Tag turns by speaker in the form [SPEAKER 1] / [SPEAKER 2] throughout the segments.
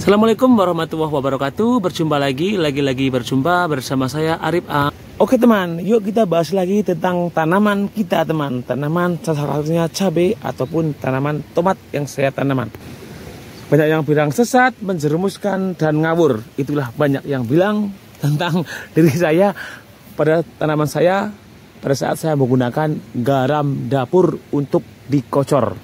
[SPEAKER 1] Assalamualaikum warahmatullahi wabarakatuh. Berjumpa lagi berjumpa bersama saya Arif A. Oke teman, yuk kita bahas lagi tentang tanaman kita teman. Tanaman salah satunya cabai ataupun tanaman tomat yang saya tanaman. Banyak yang bilang sesat, menjerumuskan dan ngawur. Itulah banyak yang bilang tentang diri saya pada tanaman saya pada saat saya menggunakan garam dapur untuk dikocor.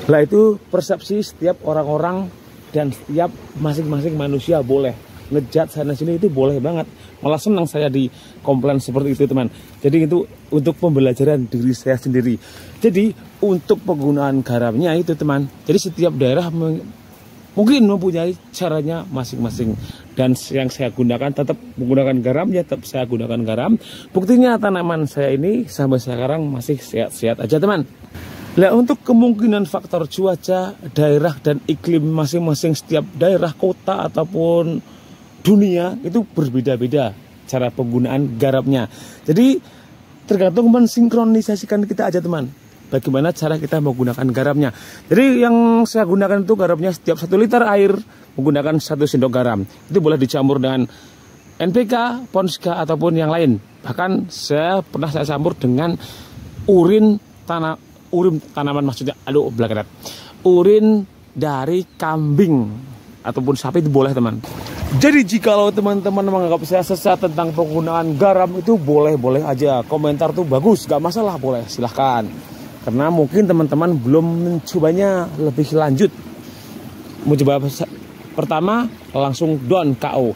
[SPEAKER 1] Lah itu persepsi setiap orang-orang dan setiap masing-masing manusia boleh ngejat sana sini, itu boleh banget. Malah senang saya di komplain seperti itu teman. Jadi itu untuk pembelajaran diri saya sendiri. Jadi untuk penggunaan garamnya itu teman, jadi setiap daerah mungkin mempunyai caranya masing-masing. Dan yang saya gunakan tetap menggunakan garam, ya tetap saya gunakan garam. Buktinya tanaman saya ini sampai sekarang masih sehat-sehat aja teman. Nah, untuk kemungkinan faktor cuaca, daerah dan iklim masing-masing setiap daerah, kota ataupun dunia itu berbeda-beda cara penggunaan garamnya. Jadi tergantung mensinkronisasikan kita aja teman. Bagaimana cara kita menggunakan garamnya. Jadi yang saya gunakan itu garamnya setiap 1 liter air menggunakan 1 sendok garam. Itu boleh dicampur dengan NPK, Ponska ataupun yang lain. Bahkan saya pernah campur dengan urin tanaman maksudnya, urin dari kambing ataupun sapi itu boleh teman. Jadi jikalau teman-teman menganggap saya sesat tentang penggunaan garam, itu boleh-boleh aja, komentar tuh bagus, gak masalah, boleh silahkan. Karena mungkin teman-teman belum mencobanya lebih lanjut. Mencoba pertama langsung down KO.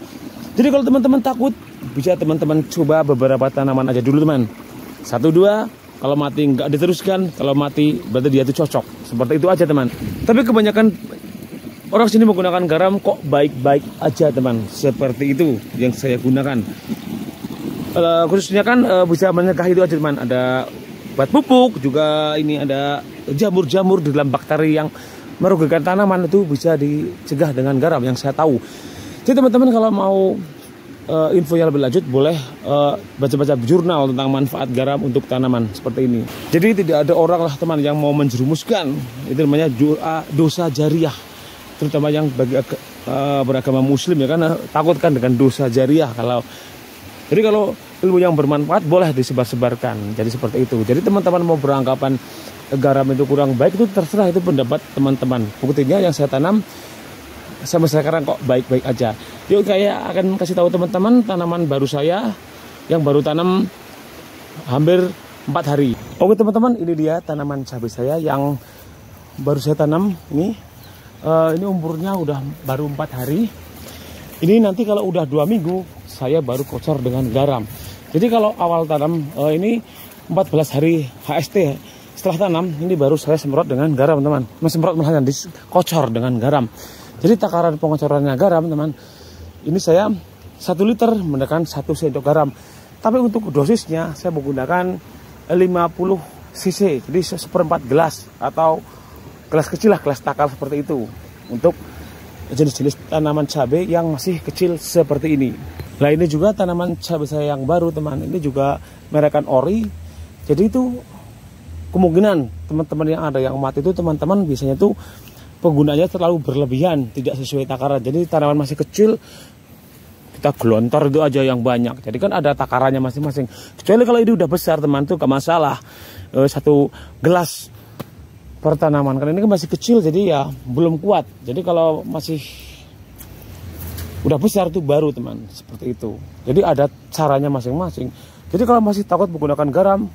[SPEAKER 1] Jadi kalau teman-teman takut, bisa teman-teman coba beberapa tanaman aja dulu teman. 1-2. Kalau mati nggak diteruskan, kalau mati berarti dia itu cocok. Seperti itu aja teman. Tapi kebanyakan orang sini menggunakan garam kok baik-baik aja teman. Seperti itu yang saya gunakan. Khususnya kan bisa mencegah itu aja teman. Ada obat pupuk, juga ini ada jamur-jamur di dalam bakteri yang merugikan tanaman, itu bisa dicegah dengan garam yang saya tahu. Jadi teman-teman kalau mau info yang lebih lanjut boleh baca-baca jurnal tentang manfaat garam untuk tanaman seperti ini. Jadi tidak ada orang lah teman yang mau menjerumuskan, itu namanya dosa jariah, terutama yang bagi beragama muslim ya, karena takutkan dengan dosa jariah. Jadi kalau ilmu yang bermanfaat boleh disebar-sebarkan. Jadi seperti itu. Jadi teman-teman mau beranggapan garam itu kurang baik, itu terserah, itu pendapat teman-teman. Buktinya yang saya tanam sampai sekarang kok baik-baik aja. Yuk saya akan kasih tahu teman-teman tanaman baru saya yang baru tanam hampir 4 hari. Oke teman-teman, ini dia tanaman cabai saya yang baru saya tanam ini. Ini umurnya udah baru 4 hari. Ini nanti kalau udah 2 minggu saya baru kocor dengan garam. Jadi kalau awal tanam ini 14 hari HST. Setelah tanam ini baru saya semprot dengan garam teman. Semprot malahan dikocor dengan garam. Jadi takaran pengocorannya garam teman, ini saya 1 liter menggunakan 1 sendok garam. Tapi untuk dosisnya saya menggunakan 50 cc, jadi 1/4 gelas atau gelas kecil lah, gelas takal seperti itu. Untuk jenis-jenis tanaman cabai yang masih kecil seperti ini. Nah ini juga tanaman cabai saya yang baru teman, ini juga merekan ori. Jadi itu kemungkinan teman-teman yang ada yang mati itu teman-teman biasanya tuh penggunanya terlalu berlebihan, tidak sesuai takaran. Jadi tanaman masih kecil, kita gelontor itu aja yang banyak. Jadi kan ada takarannya masing-masing. Kecuali kalau ini udah besar teman tuh gak masalah. 1 gelas per tanaman. Karena ini kan masih kecil, jadi ya belum kuat. Jadi kalau masih udah besar tuh baru teman, seperti itu. Jadi ada caranya masing-masing. Jadi kalau masih takut menggunakan garam,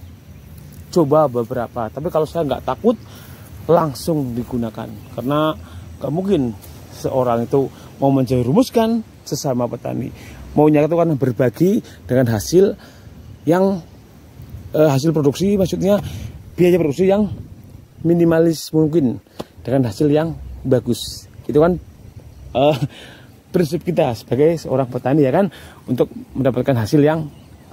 [SPEAKER 1] coba beberapa. Tapi kalau saya nggak takut, langsung digunakan, karena gak mungkin seorang itu mau menjerumuskan sesama petani. Maunya itu kan berbagi dengan hasil yang hasil produksi, maksudnya biaya produksi yang minimalis mungkin dengan hasil yang bagus. Itu kan prinsip kita sebagai seorang petani ya kan, untuk mendapatkan hasil yang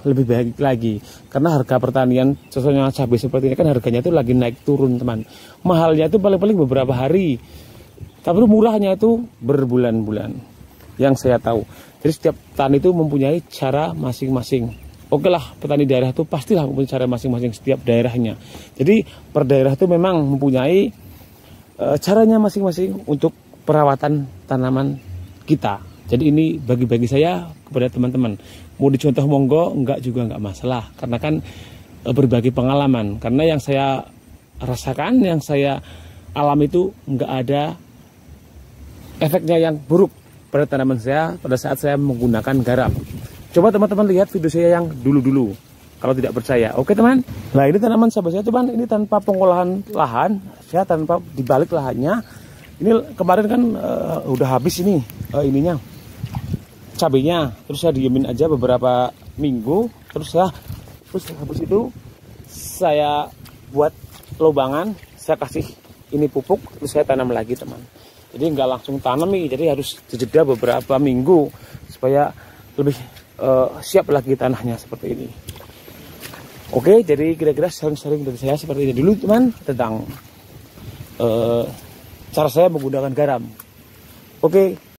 [SPEAKER 1] lebih baik lagi. Karena harga pertanian sesuai cabai seperti ini kan harganya itu lagi naik turun teman. Mahalnya itu paling-paling beberapa hari, tapi murahnya itu berbulan-bulan yang saya tahu. Jadi setiap petani itu mempunyai cara masing-masing. Oke lah, petani daerah itu pastilah mempunyai cara masing-masing setiap daerahnya. Jadi per daerah itu memang mempunyai caranya masing-masing untuk perawatan tanaman kita. Jadi ini bagi-bagi saya kepada teman-teman. Mau dicontoh monggo, enggak juga enggak masalah. Karena kan berbagi pengalaman. Karena yang saya rasakan, yang saya alami itu enggak ada efeknya yang buruk pada tanaman saya pada saat saya menggunakan garam. Coba teman-teman lihat video saya yang dulu-dulu. Kalau tidak percaya, oke teman. Nah ini tanaman sahabat saya teman, ini tanpa pengolahan lahan, saya tanpa dibalik lahannya. Ini kemarin kan udah habis ini ininya cabenya, terus saya diemin aja beberapa minggu, terus habis itu saya buat lobangan, saya kasih ini pupuk, terus saya tanam lagi teman. Jadi nggak langsung tanam nih, jadi harus dijeda beberapa minggu supaya lebih siap lagi tanahnya seperti ini. Oke, jadi kira-kira sharing-sharing dari saya seperti ini dulu teman tentang cara saya menggunakan garam. Oke.